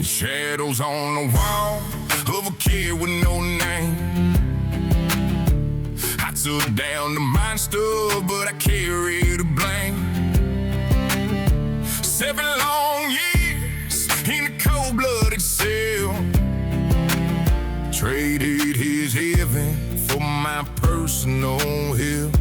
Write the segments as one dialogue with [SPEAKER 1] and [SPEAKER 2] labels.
[SPEAKER 1] Shadows on the wall of a kid with no name. I took down the monster, but I carry the blame. 7 long years in a cold-blooded cell. Traded his heaven for my personal hell.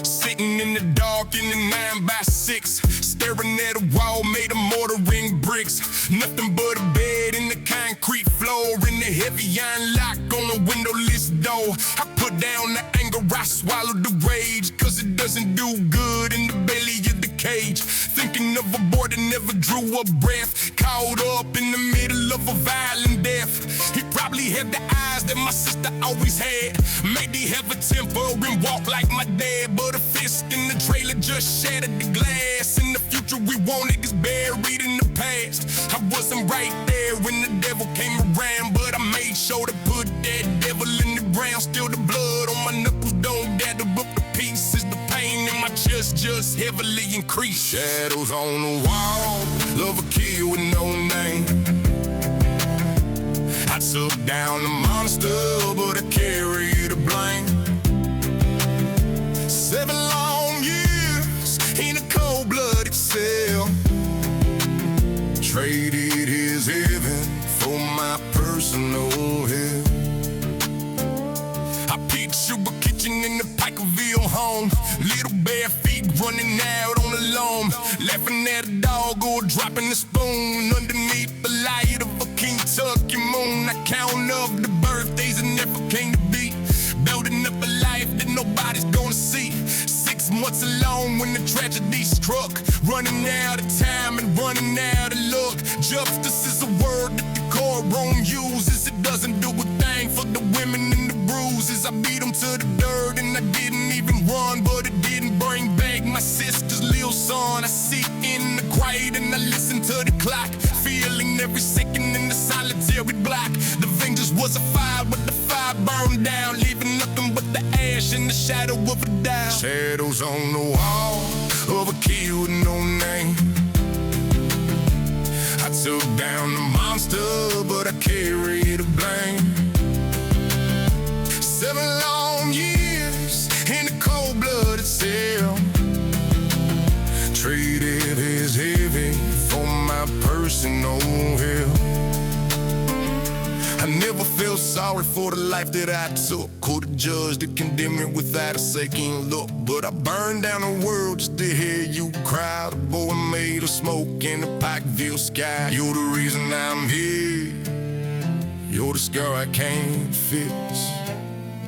[SPEAKER 1] Sitting in the dark in the 9x6, staring at a wall made of mortaring bricks. Nothing but a bed in the concrete floor, and the heavy iron lock on the windowless door. I put down the anger, I swallowed the rage, cause it doesn't do good in the belly of the cage. Thinking of a boy that never drew a breath, caught up in the middle of a violent death. He probably had the eyes that my sister always had. Maybe have a temper and walk like my dad, but a fist in the trailer just shattered the glass. In the future we wanted is buried in the past. I wasn't right there when the devil came around, but I made sure to put that devil in the ground. Still the blood on my knuckles don't gather up the pieces. The pain in my chest just heavily increased. Shadows on the wall, love a kid with no name. I took down the monster, but I carry the blame. 7 long years in a cold-blooded cell. Traded his heaven for my personal hell. I picture a kitchen in the Pikeville home. Little bare feet running out on the lawn, laughing at a dog or dropping a spoon underneath the light of a Kentucky moon. I count up the birthdays that never came to be, building up a life that nobody's gonna see. 6 months alone when the tragedy struck, running out of time and running out of luck. Justice is a word that the courtroom uses. It doesn't do a thing for the women and the bruises. I beat them to the dirt and I didn't even run, but it didn't bring back my sister's little son. I sit in the quiet and I listen to the clock, feeling every second in the solitary block. The vengeance was a fire, but the fire burned down, leaving nothing but the ash and the shadow of a doubt. Shadows on the wall of a kid with no name. I took down the monster, but I carry the blame. 7 long years in a cold-blooded cell. Traded his heavy for my personal hell. I never felt sorry for the life that I took. Could've judged and condemned me without a second look, but I burned down the world just to hear you cry. The boy made of smoke in the Pikeville sky. You're the reason I'm here. You're the scar I can't fix.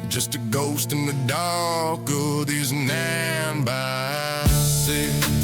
[SPEAKER 1] Just a ghost in the dark of this 9x6.